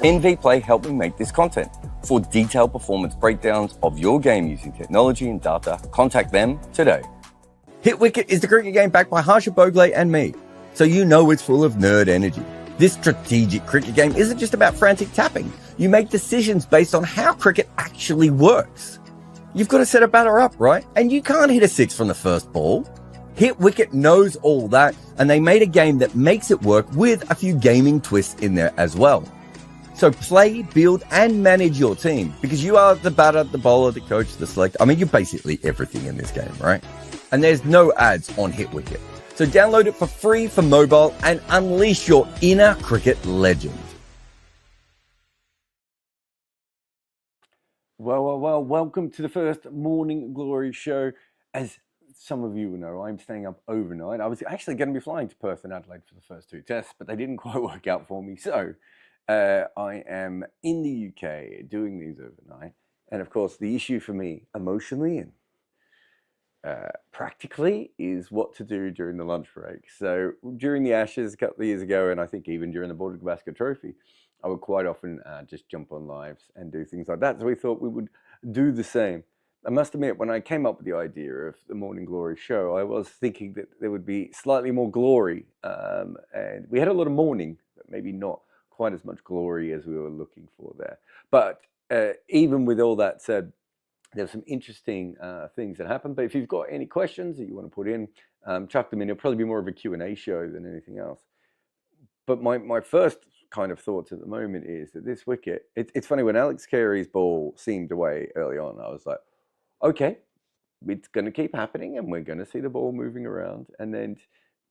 NVPlay helped me make this content. For detailed performance breakdowns of your game using technology and data, contact them today. Hit Wicket is the cricket game backed by Harsha Bogle and me, so you know it's full of nerd energy. This strategic cricket game isn't just about frantic tapping. You make decisions based on how cricket actually works. You've got to set a batter up, right? And you can't hit a six from the first ball. Hit Wicket knows all that, and they made a game that makes it work with a few gaming twists in there as well. So play, build, and manage your team, because you are the batter, the bowler, the coach, the selector. I mean, you're basically everything in this game, right? And there's no ads on Hit Wicket. So download it for free for mobile and unleash your inner cricket legend. Well, welcome to the first Morning Glory show. As some of you will know, I'm staying up overnight. I was actually going to be flying to Perth and Adelaide for the first two tests, but they didn't quite work out for me. So I am in the UK doing these overnight. And of course, the issue for me emotionally and practically is what to do during the lunch break. So during the Ashes a couple of years ago, and I think even during the Border-Gavaskar Trophy, I would quite often just jump on lives and do things like that. So we thought we would do the same. I must admit, when I came up with the idea of the Morning Glory show, I was thinking that there would be slightly more glory. And we had a lot of morning, but maybe not quite as much glory as we were looking for there. But even with all that said, there's some interesting things that happened. But if you've got any questions that you want to put in, chuck them in. It'll probably be more of a Q&A show than anything else. But my first kind of thoughts at the moment is that this wicket, it's funny, when Alex Carey's ball seemed away early on, I was like, okay, it's going to keep happening and we're going to see the ball moving around. And then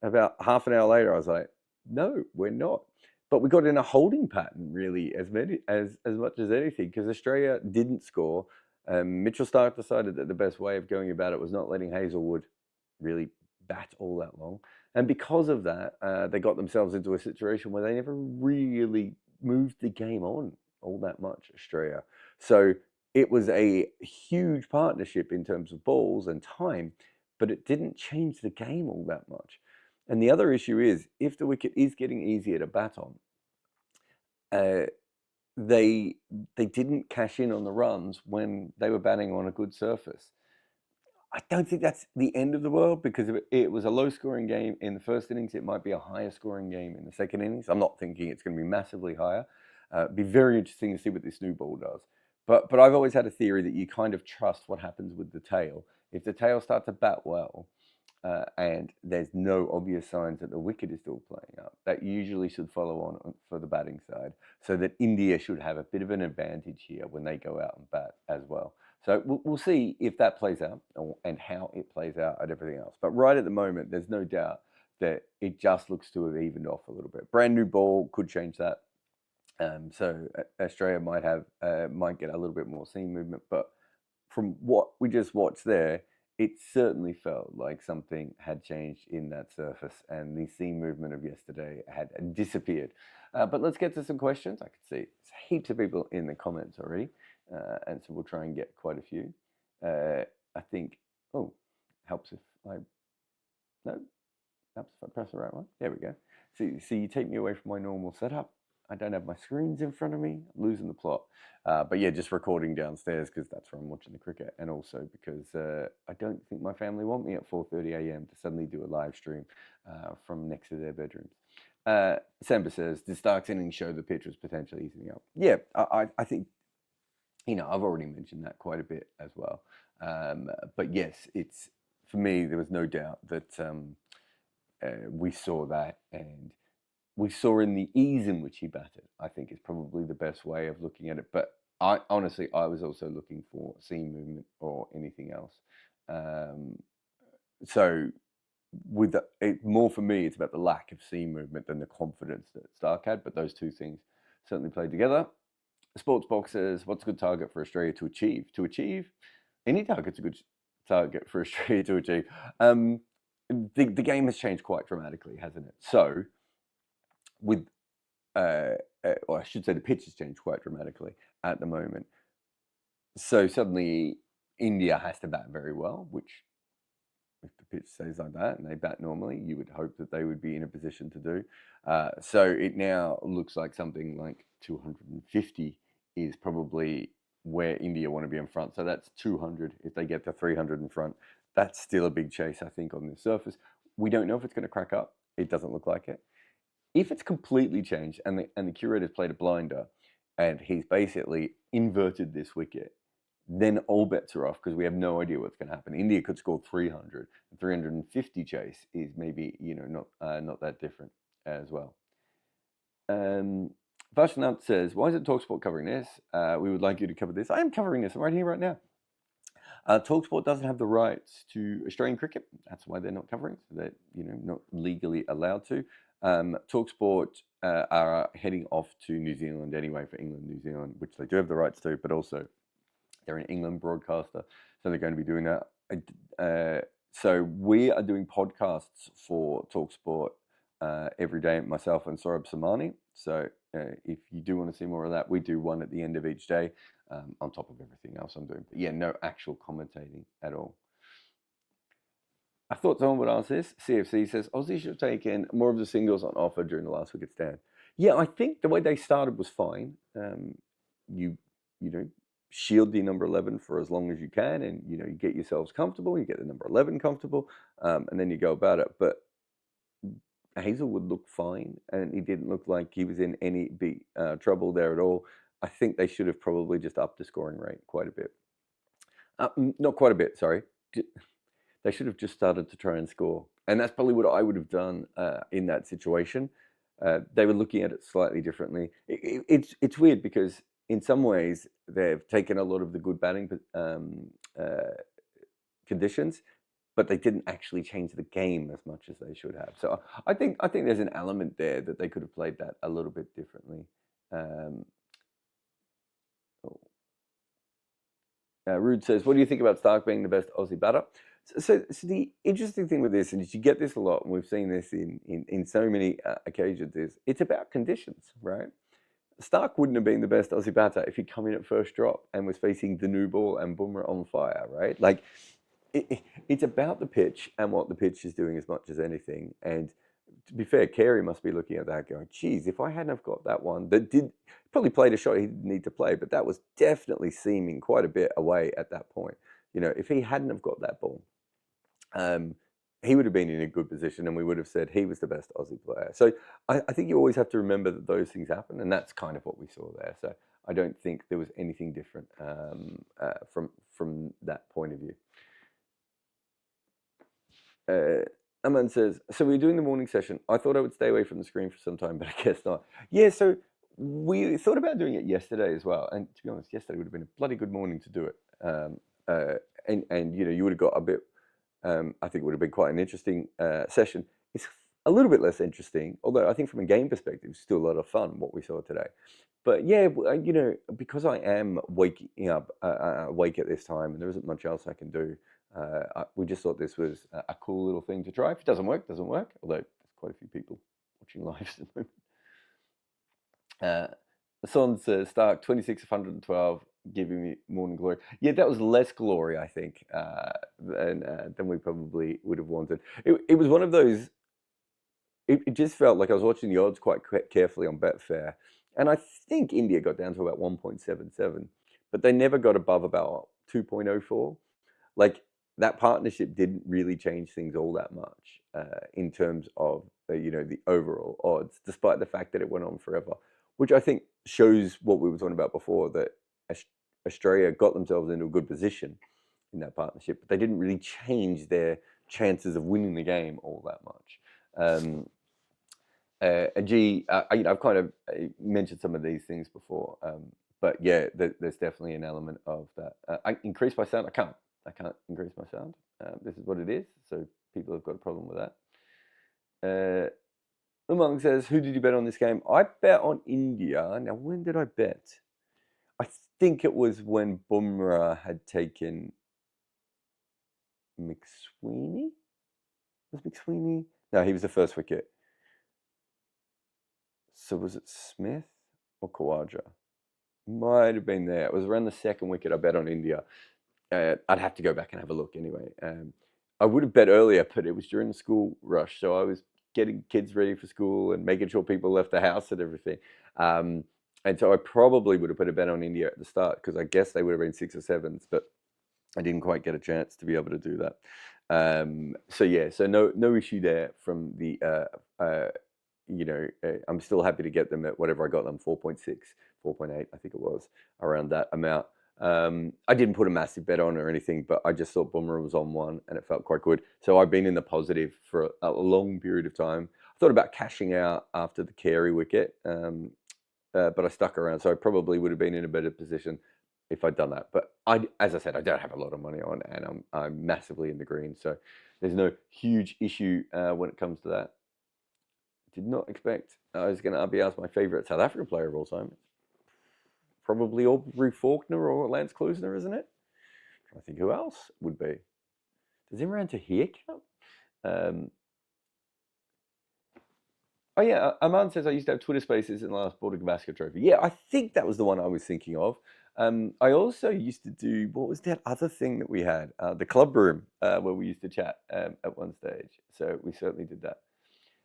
about half an hour later, I was like, no, we're not. But we got in a holding pattern, really, as much as anything, because Australia didn't score. Mitchell Starc decided that the best way of going about it was not letting Hazelwood really bat all that long. And because of that, they got themselves into a situation where they never really moved the game on all that much, Australia. So it was a huge partnership in terms of balls and time, but it didn't change the game all that much. And the other issue is, if the wicket is getting easier to bat on, they didn't cash in on the runs when they were batting on a good surface. I don't think that's the end of the world, because if it was a low-scoring game in the first innings, it might be a higher-scoring game in the second innings. I'm not thinking it's going to be massively higher. It'd be very interesting to see what this new ball does. But I've always had a theory that you kind of trust what happens with the tail. If the tail starts to bat well, and there's no obvious signs that the wicket is still playing up, that usually should follow on for the batting side, so that India should have a bit of an advantage here when they go out and bat as well. So we'll see if that plays out and how it plays out and everything else. But right at the moment, there's no doubt that it just looks to have evened off a little bit. Brand new ball could change that. So Australia might get a little bit more seam movement. But from what we just watched there, it certainly felt like something had changed in that surface, and the seam movement of yesterday had disappeared. But let's get to some questions. I can see there's heaps of people in the comments already, and so we'll try and get quite a few. I think, helps if I press the right one. There we go. So you take me away from my normal setup. I don't have my screens in front of me. I'm losing the plot. But yeah, just recording downstairs because that's where I'm watching the cricket, and also because I don't think my family want me at 4:30 a.m. to suddenly do a live stream from next to their bedrooms. Samba says, did Stark's innings show the pitch was potentially easing up? Yeah, I think, I've already mentioned that quite a bit as well. But yes, for me, there was no doubt that we saw that, and we saw in the ease in which he batted, I think, is probably the best way of looking at it. But I was also looking for seam movement or anything else. So with more for me, it's about the lack of seam movement than the confidence that Stark had. But those two things certainly played together. Sports Box says, what's a good target for Australia to achieve? To achieve? Any target's a good target for Australia to achieve. The game has changed quite dramatically, hasn't it? So or I should say the pitch has changed quite dramatically at the moment. So suddenly India has to bat very well, which, if the pitch stays like that and they bat normally, you would hope that they would be in a position to do. So it now looks like something like 250 is probably where India want to be in front. So that's 200. If they get to 300 in front, that's still a big chase, I think, on the surface. We don't know if it's going to crack up. It doesn't look like it. If it's completely changed and the curator's played a blinder and he's basically inverted this wicket, then all bets are off because we have no idea what's going to happen. India could score 300. 350 chase is maybe, not that different as well. Vashnath says, why isn't TalkSport covering this? We would like you to cover this. I am covering this. I'm right here, right now. TalkSport doesn't have the rights to Australian cricket. That's why they're not covering. So they're, not legally allowed to. TalkSport are heading off to New Zealand anyway for England, New Zealand, which they do have the rights to, but also they're an England broadcaster, so they're going to be doing that. So we are doing podcasts for TalkSport every day, myself and Saurabh Samani. So if you do want to see more of that, we do one at the end of each day, on top of everything else I'm doing. But yeah, no actual commentating at all. I thought someone would ask this. CFC says, Aussie should have taken more of the singles on offer during the last wicket stand. Yeah, I think the way they started was fine. You shield the number 11 for as long as you can, and you get yourselves comfortable, you get the number 11 comfortable, and then you go about it. But Hazelwood looked fine, and he didn't look like he was in any big trouble there at all. I think they should have probably just upped the scoring rate quite a bit. Not quite a bit, sorry. They should have just started to try and score. And that's probably what I would have done in that situation. They were looking at it slightly differently. It's weird because in some ways they've taken a lot of the good batting conditions, but they didn't actually change the game as much as they should have. So I think there's an element there that they could have played that a little bit differently. Rude says, what do you think about Stark being the best Aussie batter? So the interesting thing with this, and you get this a lot, and we've seen this in so many occasions, is it's about conditions, right? Stark wouldn't have been the best Aussie batter if he'd come in at first drop and was facing the new ball and Bumrah on fire, right? Like, it's about the pitch and what the pitch is doing as much as anything. And to be fair, Carey must be looking at that going, geez, if I hadn't have got that one, that did probably played a shot he didn't need to play, but that was definitely seeming quite a bit away at that point. If he hadn't have got that ball, he would have been in a good position and we would have said he was the best Aussie player. So I think you always have to remember that those things happen, and that's kind of what we saw there. So I don't think there was anything different from that point of view. Aman says, so we're doing the morning session. I thought I would stay away from the screen for some time, but I guess not. Yeah, so we thought about doing it yesterday as well. And to be honest, yesterday would have been a bloody good morning to do it. And you would have got a bit, I think it would have been quite an interesting session. It's a little bit less interesting, although I think from a game perspective, it's still a lot of fun what we saw today. But yeah, because I am waking up awake at this time and there isn't much else I can do, we just thought this was a cool little thing to try. If it doesn't work, it doesn't work. Although there's quite a few people watching live at the moment. Son says, Stark, 26 of 112, giving me morning glory. Yeah, that was less glory, I think, than we probably would have wanted. It was one of those, it just felt like I was watching the odds quite carefully on Betfair. And I think India got down to about 1.77, but they never got above about 2.04. Like, that partnership didn't really change things all that much in terms of, the overall odds, despite the fact that it went on forever, which I think shows what we were talking about before, that Australia got themselves into a good position in that partnership, but they didn't really change their chances of winning the game all that much. I've kind of mentioned some of these things before, but yeah, there's definitely an element of that. I increase my sound. I can't increase my sound. This is what it is. So people have got a problem with that. Umang says, who did you bet on this game? I bet on India. Now, when did I bet? I think it was when Bumrah had taken McSweeney. Was McSweeney? No, he was the first wicket. So was it Smith or Khawaja? Might have been there. It was around the second wicket I bet on India. I'd have to go back and have a look anyway. I would have bet earlier, but it was during the school rush. So I was getting kids ready for school and making sure people left the house and everything. And so I probably would have put a bet on India at the start because I guess they would have been 6 or 7s, but I didn't quite get a chance to be able to do that. So yeah, so no issue there from the I'm still happy to get them at whatever I got them, 4.6, 4.8, I think it was, around that amount. I didn't put a massive bet on or anything, but I just thought Bumrah was on one and it felt quite good. So I've been in the positive for a long period of time. I thought about cashing out after the Carey wicket, but I stuck around. So I probably would have been in a better position if I'd done that. But as I said, I don't have a lot of money on, and I'm massively in the green. So there's no huge issue when it comes to that. Did not expect I was going to be asked my favourite South African player of all time. Probably Aubrey Faulkner or Lance Klusener, isn't it? I'm trying to think who else would be. Does Imran Tahir count? Oh yeah, Aman says I used to have Twitter Spaces in the last Border-Gavaskar Trophy. Yeah, I think that was the one I was thinking of. I also used to do, what was that other thing that we had? The club room, where we used to chat at one stage. So we certainly did that.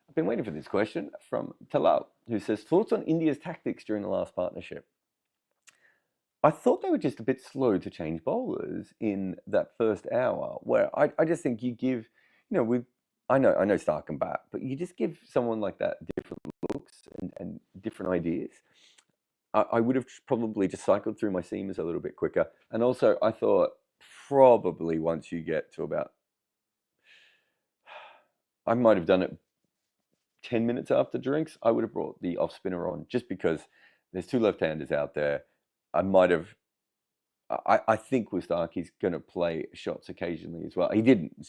I've been waiting for this question from Talal, who says, thoughts on India's tactics during the last partnership? I thought they were just a bit slow to change bowlers in that first hour, where I just think you give, I know Stark and Bat, but you just give someone like that different looks and different ideas. I would have probably just cycled through my seamers a little bit quicker. And also, I thought probably once you get to about, I might have done it 10 minutes after drinks, I would have brought the off spinner on just because there's 2 left-handers out there. I think with Stark, he's going to play shots occasionally as well. He didn't.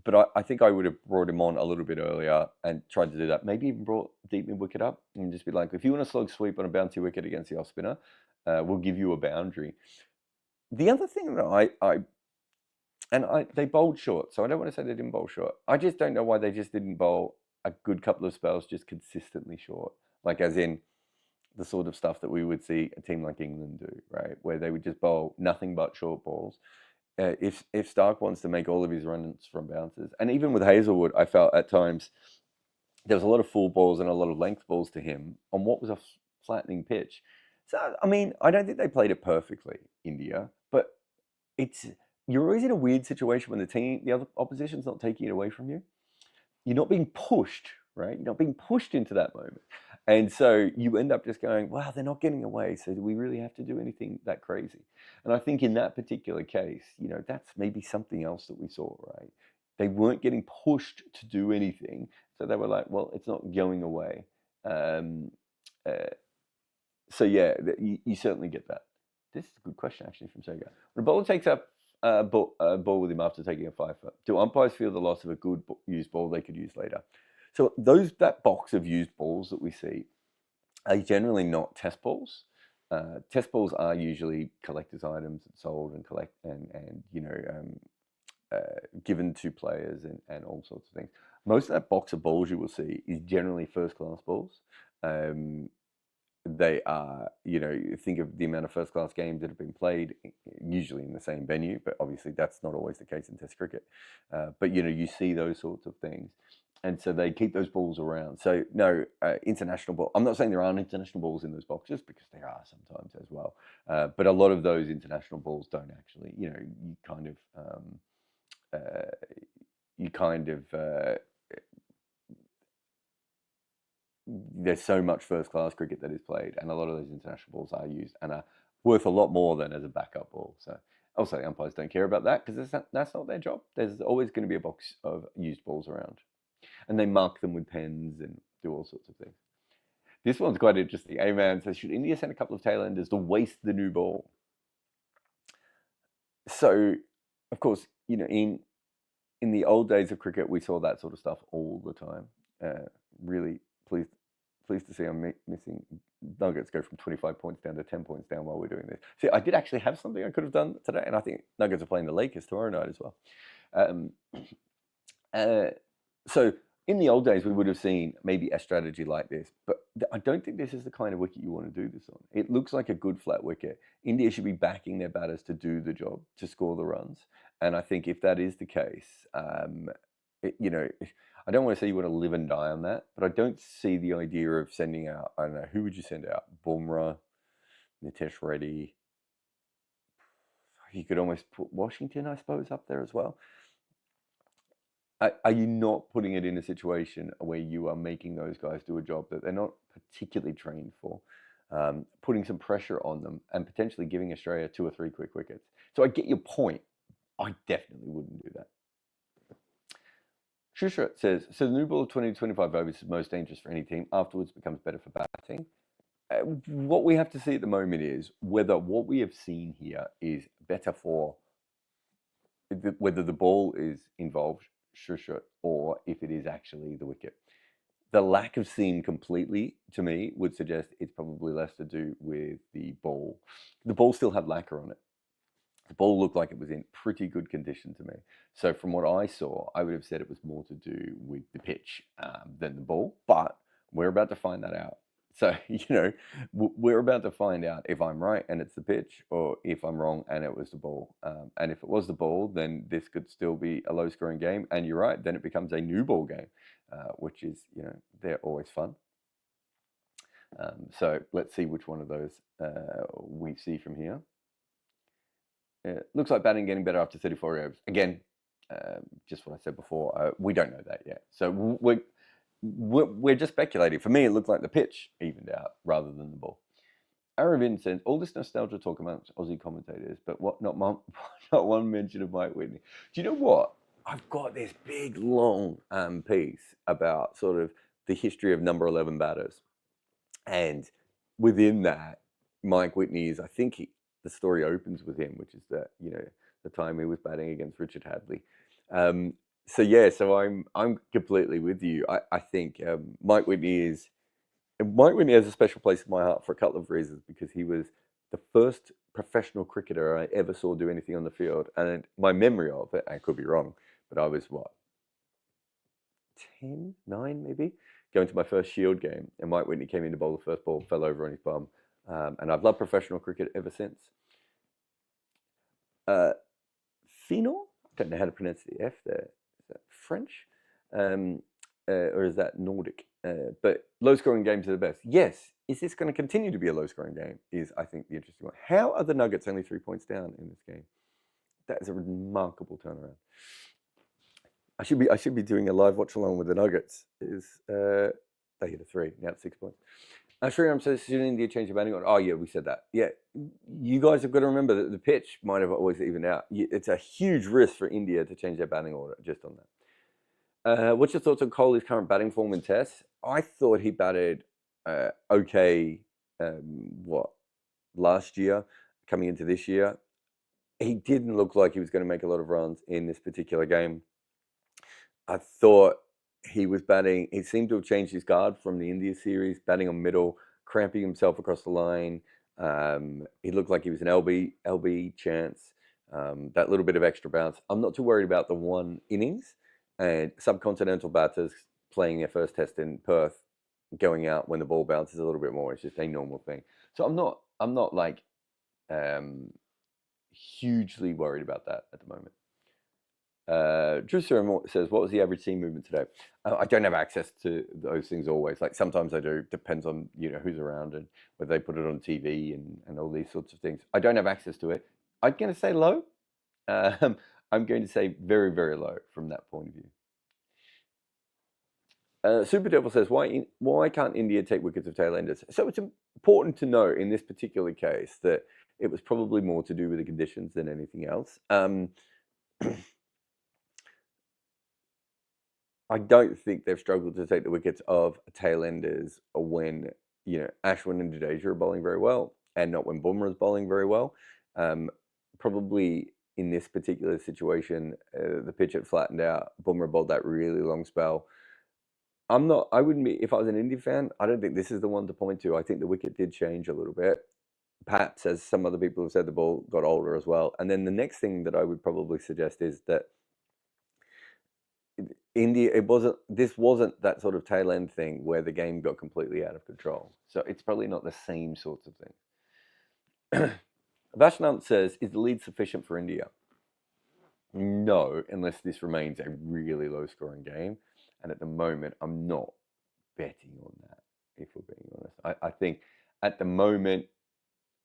But I think I would have brought him on a little bit earlier and tried to do that. Maybe even brought deep mid wicket up and just be like, if you want a slog sweep on a bouncy wicket against the off spinner, we'll give you a boundary. The other thing that they bowled short, so I don't want to say they didn't bowl short. I just don't know why they just didn't bowl a good couple of spells just consistently short, like as in the sort of stuff that we would see a team like England do, right? Where they would just bowl nothing but short balls. If Stark wants to make all of his runs from bounces, and even with Hazelwood, I felt at times there was a lot of full balls and a lot of length balls to him on what was a flattening pitch. So, I mean, I don't think they played it perfectly, India, but you're always in a weird situation when the other opposition's not taking it away from you. You're not being pushed, right? You're not being pushed into that moment. And so you end up just going, wow, they're not getting away. So do we really have to do anything that crazy? And I think in that particular case, that's maybe something else that we saw, right? They weren't getting pushed to do anything. So they were like, well, it's not going away. So yeah, you certainly get that. This is a good question, actually, from Sega. When a bowler takes up a ball with him after taking a 5-foot, do umpires feel the loss of a good used ball they could use later? So that box of used balls that we see are generally not test balls. Test balls are usually collector's items and sold and given to players and all sorts of things. Most of that box of balls you will see is generally first-class balls. They are, think of the amount of first-class games that have been played, usually in the same venue, but obviously that's not always the case in Test cricket. But, you see those sorts of things. And so they keep those balls around. So, no, international ball. I'm not saying there aren't international balls in those boxes, because there are sometimes as well. But a lot of those international balls don't actually, there's so much first-class cricket that is played, and a lot of those international balls are used and are worth a lot more than as a backup ball. So also the umpires don't care about that because that's not their job. There's always going to be a box of used balls around. And they mark them with pens and do all sorts of things. This one's quite interesting. A-Man says, should India send a couple of tailenders to waste the new ball? So, of course, in the old days of cricket, we saw that sort of stuff all the time. Really pleased to see I'm missing Nuggets go from 25 points down to 10 points down while we're doing this. See, I did actually have something I could have done today, and I think Nuggets are playing the Lakers tomorrow night as well. So in the old days, we would have seen maybe a strategy like this, but I don't think this is the kind of wicket you want to do this on. It looks like a good flat wicket. India should be backing their batters to do the job, to score the runs. And I think if that is the case, I don't want to say you want to live and die on that, but I don't see the idea of sending out, I don't know, who would you send out? Bumrah, Nitesh Reddy. You could almost put Washington, I suppose, up there as well. Are you not putting it in a situation where you are making those guys do a job that they're not particularly trained for, putting some pressure on them and potentially giving Australia 2 or 3 quick wickets? So I get your point. I definitely wouldn't do that. Shusha says, so the new ball of 20 to 25 overs is most dangerous for any team. Afterwards becomes better for batting. What we have to see at the moment is whether what we have seen here is better for whether the ball is involved, Shusha, or if it is actually the wicket. The lack of seam completely, to me, would suggest it's probably less to do with the ball. The ball still had lacquer on it. The ball looked like it was in pretty good condition to me. So from what I saw, I would have said it was more to do with the pitch than the ball. But we're about to find that out. So, we're about to find out if I'm right and it's the pitch, or if I'm wrong and it was the ball. And if it was the ball, then this could still be a low-scoring game. And you're right, then it becomes a new ball game, which is, they're always fun. So let's see which one of those we see from here. It looks like batting getting better after 34 overs. Again, just what I said before, we don't know that yet. So we're just speculating. For me, it looked like the pitch evened out rather than the ball. Aravind says, all this nostalgia talk amongst Aussie commentators, but not one mention of Mike Whitney. Do you know what? I've got this big, long piece about sort of the history of number 11 batters. And within that, Mike Whitney is, I think the story opens with him, which is that, the time he was batting against Richard Hadley. So I'm completely with you. I think Mike Whitney has a special place in my heart for a couple of reasons, because he was the first professional cricketer I ever saw do anything on the field. And my memory of it, I could be wrong, but I was 10, 9 maybe, going to my first Shield game, and Mike Whitney came in to bowl the first ball, fell over on his bum. And I've loved professional cricket ever since. Finor, I don't know how to pronounce the F there. Is that French? Or is that Nordic? But low-scoring games are the best. Yes. Is this going to continue to be a low-scoring game? Is, I think, the interesting one. How are the Nuggets only 3 points down in this game? That is a remarkable turnaround. I should be doing a live watch along with the Nuggets. They hit a 3, now it's 6 points. Sriram says, should India change the batting order? Oh, yeah, we said that. Yeah, you guys have got to remember that the pitch might have always evened out. It's a huge risk for India to change their batting order just on that. What's your thoughts on Kohli's current batting form in Tests? I thought he batted okay, last year, coming into this year. He didn't look like he was going to make a lot of runs in this particular game. I thought he was batting, he seemed to have changed his guard from the India series, batting on middle, cramping himself across the line. He looked like he was an LB chance, that little bit of extra bounce. I'm not too worried about the one innings, and subcontinental batters playing their first test in Perth, going out when the ball bounces a little bit more. It's just a normal thing. So I'm not like hugely worried about that at the moment. Drew says, what was the average seam movement today? I don't have access to those things always. Like sometimes I do. Depends on who's around and whether they put it on TV and all these sorts of things. I don't have access to it. I'm going to say low. I'm going to say very, very low from that point of view. Super Devil says, why can't India take wickets of tail-enders? So it's important to know in this particular case that it was probably more to do with the conditions than anything else. I don't think they've struggled to take the wickets of tail-enders when, Ashwin and Jadeja are bowling very well, and not when Bumrah is bowling very well. Probably in this particular situation, the pitch had flattened out. Bumrah bowled that really long spell. I wouldn't be, if I was an India fan, I don't think this is the one to point to. I think the wicket did change a little bit. Perhaps, as some other people have said, the ball got older as well. And then the next thing that I would probably suggest is that India, this wasn't that sort of tail end thing where the game got completely out of control. So it's probably not the same sorts of things. Vashnant says, is the lead sufficient for India? No, unless this remains a really low scoring game. And at the moment, I'm not betting on that, if we're being honest. I think at the moment,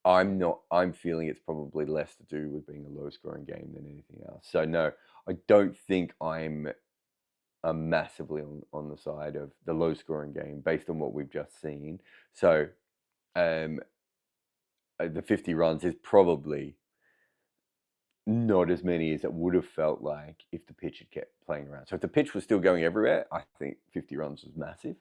I'm feeling it's probably less to do with being a low-scoring game than anything else. So no, I don't think I'm massively on the side of the low-scoring game based on what we've just seen. So the 50 runs is probably not as many as it would have felt like if the pitch had kept playing around. So if the pitch was still going everywhere, I think 50 runs was massive,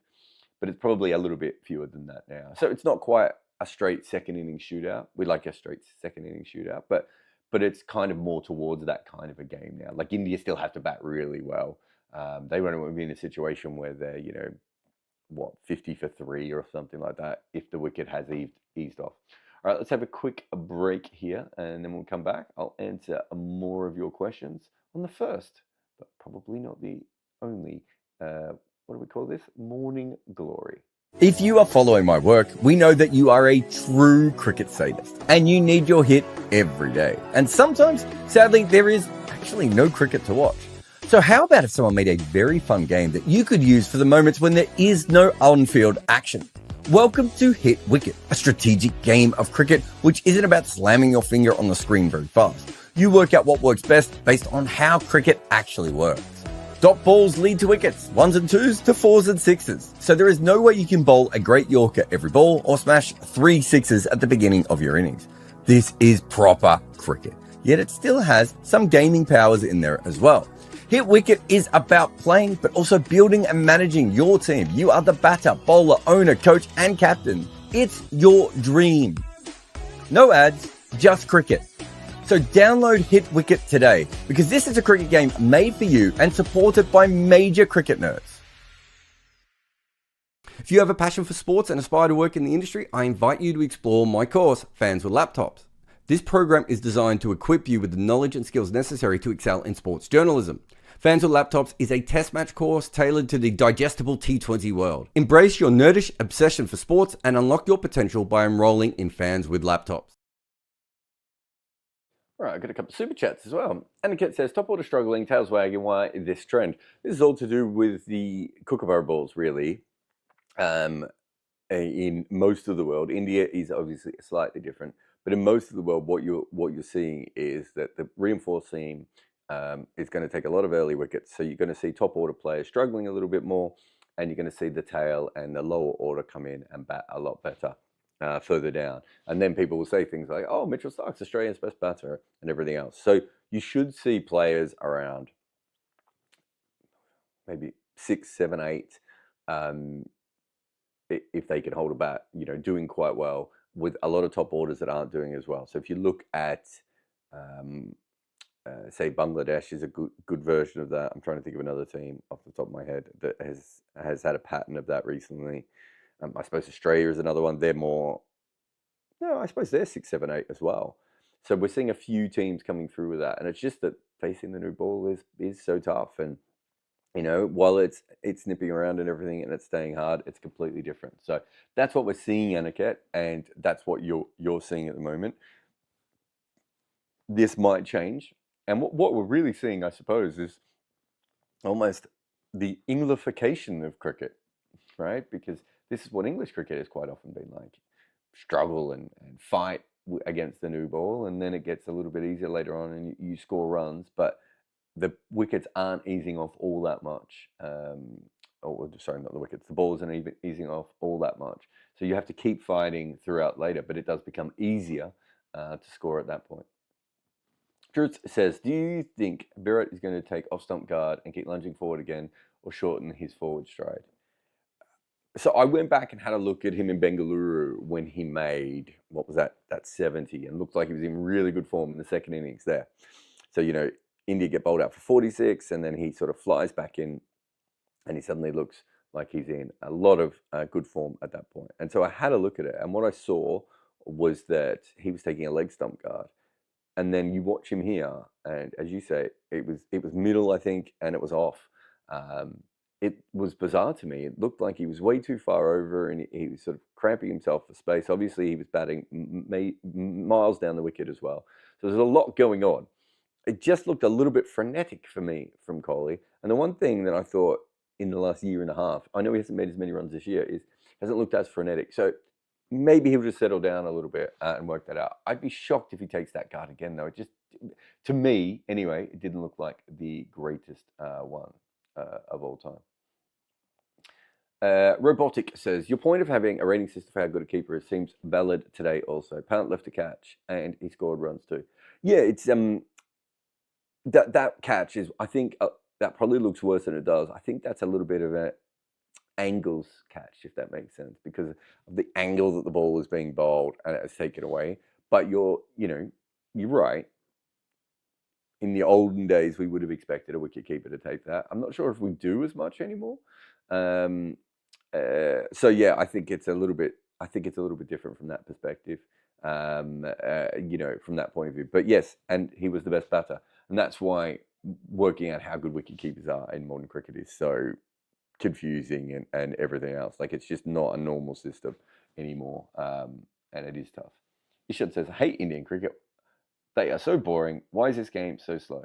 but it's probably a little bit fewer than that now. So it's not quite a straight second inning shootout. We like a straight second inning shootout, but it's kind of more towards that kind of a game now. Like India still have to bat really well. They won't be in a situation where they're, 50 for 3 or something like that if the wicket has eased off. All right, let's have a quick break here, and then we'll come back. I'll answer more of your questions on the first, but probably not the only, what do we call this? Morning glory. If you are following my work, we know that you are a true cricket sadist, and you need your hit every day. And sometimes, sadly, there is actually no cricket to watch. So how about if someone made a very fun game that you could use for the moments when there is no on-field action? Welcome to Hit Wicket, a strategic game of cricket which isn't about slamming your finger on the screen very fast. You work out what works best based on how cricket actually works. Dot balls lead to wickets, 1s and 2s to 4s and 6s. So there is no way you can bowl a great Yorker every ball or smash 3 6s at the beginning of your innings. This is proper cricket, yet it still has some gaming powers in there as well. Hit Wicket is about playing, but also building and managing your team. You are the batter, bowler, owner, coach, and captain. It's your dream. No ads, just cricket. So download Hit Wicket today, because this is a cricket game made for you and supported by major cricket nerds. If you have a passion for sports and aspire to work in the industry, I invite you to explore my course, Fans with Laptops. This program is designed to equip you with the knowledge and skills necessary to excel in sports journalism. Fans with Laptops is a test match course tailored to the digestible T20 world. Embrace your nerdish obsession for sports and unlock your potential by enrolling in Fans with Laptops. All right, I've got a couple of super chats as well. Aniket says, top order struggling, tails wagging, why this trend? This is all to do with the Kookaburra balls, really. In most of the world, India is obviously slightly different, but in most of the world, what you're seeing is that the reinforced seam is going to take a lot of early wickets. So you're going to see top order players struggling a little bit more, and you're going to see the tail and the lower order come in and bat a lot better further down. And then people will say things like, oh, Mitchell Starc's Australia's best batter and everything else. So you should see players around maybe 6, 7, 8, if they can hold a bat, doing quite well, with a lot of top orders that aren't doing as well. So if you look at say Bangladesh is a good version of that. I'm trying to think of another team off the top of my head that has had a pattern of that recently. I suppose Australia is another one. They're more, no, I suppose they're 6, 7, 8 as well. So we're seeing a few teams coming through with that, and it's just that facing the new ball is so tough. And while it's nipping around and everything and it's staying hard, it's completely different. So that's what we're seeing, Aniket, and that's what you're seeing at the moment. This might change. And what we're really seeing, I suppose, is almost the Englification of cricket, right? Because this is what English cricket has quite often been like. Struggle and fight against the new ball, and then it gets a little bit easier later on and you score runs, but the wickets aren't easing off all that much. Sorry, not the wickets. The ball isn't even easing off all that much. So you have to keep fighting throughout later, but it does become easier to score at that point. Truth says, do you think Virat is going to take off stump guard and keep lunging forward again, or shorten his forward stride? So I went back and had a look at him in Bengaluru when he made, what was that 70, and looked like he was in really good form in the second innings there. So, India get bowled out for 46, and then he sort of flies back in, and he suddenly looks like he's in a lot of good form at that point. And so I had a look at it, and what I saw was that he was taking a leg stump guard. And then you watch him here, and as you say, it was middle, I think, and it was off. It was bizarre to me. It looked like he was way too far over, and he was sort of cramping himself for space. Obviously, he was batting miles down the wicket as well. So there's a lot going on. It just looked a little bit frenetic for me from Kohli. And the one thing that I thought in the last year and a half. I know he hasn't made as many runs this year. Hasn't looked as frenetic. So maybe he'll just settle down a little bit and work that out. I'd be shocked if he takes that card again, though. It just, to me, anyway, it didn't look like the greatest one of all time. Robotic says, your point of having a rating system for how good a keeper is seems valid today also. Pant left a catch and he scored runs too. Yeah, it's that catch is, I think, that probably looks worse than it does. I think that's a little bit of an angles catch, if that makes sense, because of the angle that the ball was being bowled and it was taken away. But you're right. In the olden days, we would have expected a wicketkeeper to take that. I'm not sure if we do as much anymore. So yeah, I think it's a little bit different from that perspective. From that point of view. But yes, and he was the best batter, and that's why working out how good wicketkeepers are in modern cricket is so confusing and everything else. Like, it's just not a normal system anymore, and it is tough. Ishad says, I hate Indian cricket. They are so boring. Why is this game so slow?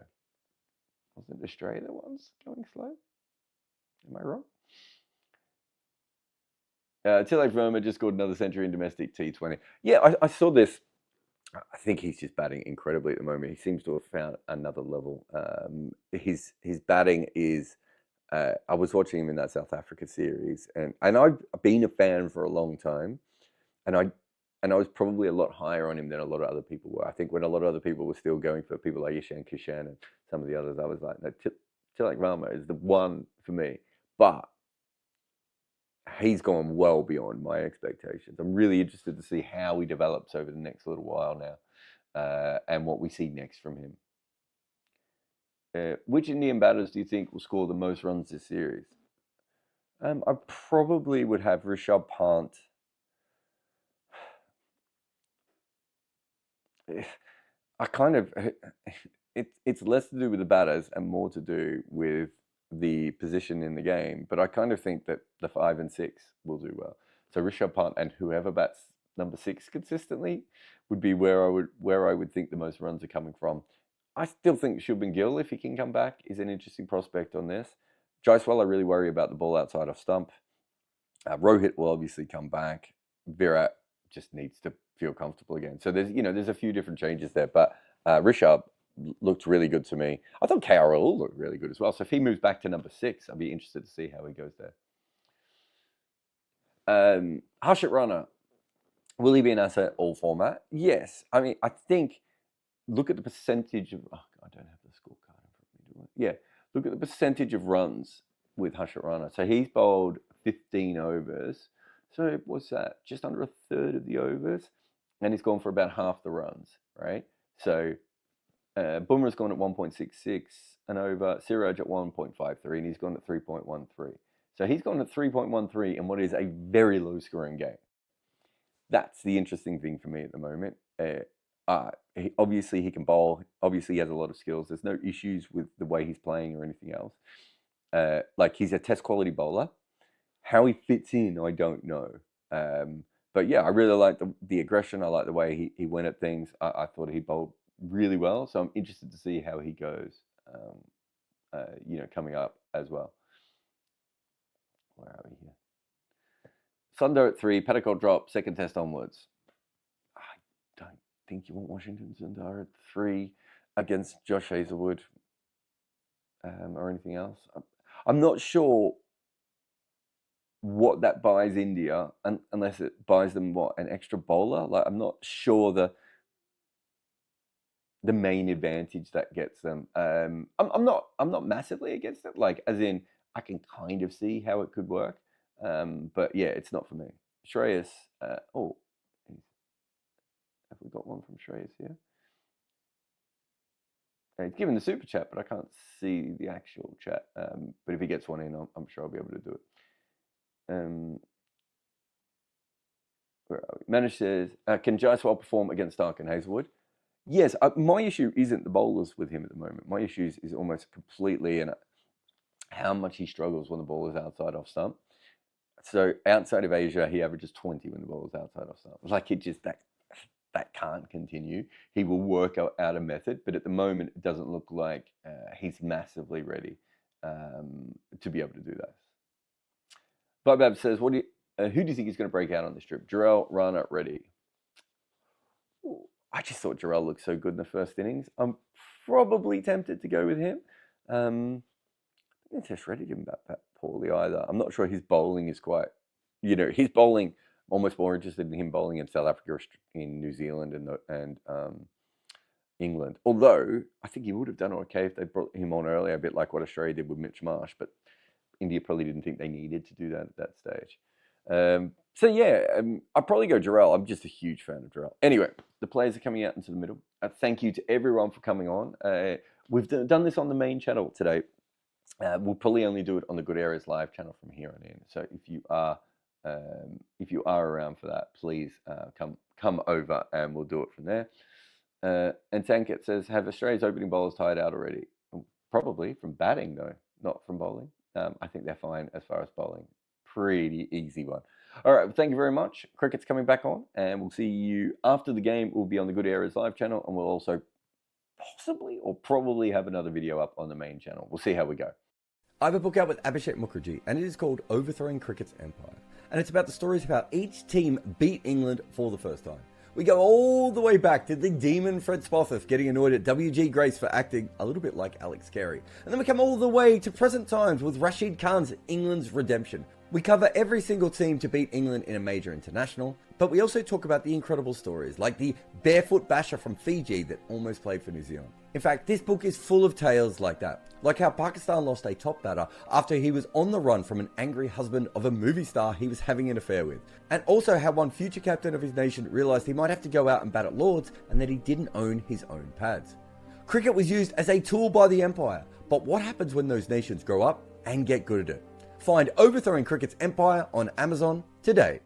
Wasn't Australia the ones going slow? Am I wrong? Tilak Verma just scored another century in domestic T20. Yeah, I saw this. I think he's just batting incredibly at the moment. He seems to have found another level. His batting is. I was watching him in that South Africa series, and I've been a fan for a long time, and I was probably a lot higher on him than a lot of other people were. I think when a lot of other people were still going for people like Ishan Kishan and some of the others, I was like, no, Tilak Verma is the one for me. But he's gone well beyond my expectations. I'm really interested to see how he develops over the next little while now, and what we see next from him. Which Indian batters do you think will score the most runs this series? I probably would have Rishabh Pant. It's less to do with the batters and more to do with the position in the game, but I kind of think that the 5 and 6 will do well. So Rishabh Pant and whoever bats number 6 consistently would be where I would think the most runs are coming from. I still think Shubman Gill, if he can come back, is an interesting prospect on this. Jaiswal, I really worry about the ball outside off stump. Rohit will obviously come back. Virat just needs to feel comfortable again. So there's a few different changes there, but Rishabh looked really good to me. I thought KRL looked really good as well. So if he moves back to number 6, I'd be interested to see how he goes there. Harshit Rana, will he be an asset all format? Yes. I mean, I think, look at the percentage of, I don't have the scorecard in front of me, do I? Yeah, look at the percentage of runs with Harshit Rana. So he's bowled 15 overs. So what's that? Just under a third of the overs. And he's gone for about half the runs, right? So Bumrah's gone at 1.66 and over, Siraj at 1.53, and he's gone at 3.13. So he's gone at 3.13 in what is a very low scoring game. That's the interesting thing for me at the moment. Obviously he can bowl. Obviously he has a lot of skills. There's no issues with the way he's playing or anything else. Like, he's a test quality bowler. How he fits in, I don't know. But yeah, I really like the aggression. I like the way he went at things. I thought he bowled really well. So I'm interested to see how he goes, coming up as well. Where are we here? Sundar at 3, Petticoat drop, second test onwards. I don't think you want Washington Sundar at 3 against Josh Hazlewood or anything else. I'm not sure what that buys India, unless it buys them an extra bowler. Like, I'm not sure the main advantage that gets them. I'm not massively against it. Like, as in, I can kind of see how it could work. But yeah, it's not for me. Shreyas, have we got one from Shreyas here? He's given the super chat, but I can't see the actual chat. But if he gets one in, I'm sure I'll be able to do it. Where are we? Manish says, can Jaiswal perform against Stark and Hazlewood? Yes, my issue isn't the bowlers with him at the moment. My issue is almost completely in how much he struggles when the ball is outside off stump. So outside of Asia, he averages 20 when the ball is outside off stump. Like, it just, that can't continue. He will work out a method, but at the moment, it doesn't look like he's massively ready to be able to do that. Bobab says, who do you think is going to break out on this trip? Jarrell, Rana, Reddy. Ooh, I just thought Jarrell looked so good in the first innings. I'm probably tempted to go with him. I didn't test Reddy didn't bat that poorly either. I'm not sure his bowling is quite, his bowling. I'm almost more interested in him bowling in South Africa, in New Zealand, and England. Although I think he would have done okay if they brought him on earlier, a bit like what Australia did with Mitch Marsh. But India probably didn't think they needed to do that at that stage. So yeah, I'd probably go Jarrell. I'm just a huge fan of Jarrell. Anyway, the players are coming out into the middle. Thank you to everyone for coming on. We've done this on the main channel today. We'll probably only do it on the Good Areas live channel from here on in. So if you are around for that, please come over and we'll do it from there. And Tanket says, have Australia's opening bowlers tired out already? Probably from batting though, not from bowling. I think they're fine as far as bowling. Pretty easy one. All right, well, thank you very much. Cricket's coming back on, and we'll see you after the game. We'll be on the Good Areas live channel, and we'll also possibly or probably have another video up on the main channel. We'll see how we go. I have a book out with Abhishek Mukherjee, and it is called Overthrowing Cricket's Empire. And it's about the stories of how each team beat England for the first time. We go all the way back to the demon Fred Spofforth getting annoyed at W.G. Grace for acting a little bit like Alex Carey. And then we come all the way to present times with Rashid Khan's England's redemption. We cover every single team to beat England in a major international, but we also talk about the incredible stories like the barefoot basher from Fiji that almost played for New Zealand. In fact, this book is full of tales like that, like how Pakistan lost a top batter after he was on the run from an angry husband of a movie star he was having an affair with, and also how one future captain of his nation realised he might have to go out and bat at Lords and that he didn't own his own pads. Cricket was used as a tool by the Empire, but what happens when those nations grow up and get good at it? Find Overthrowing Cricket's Empire on Amazon today.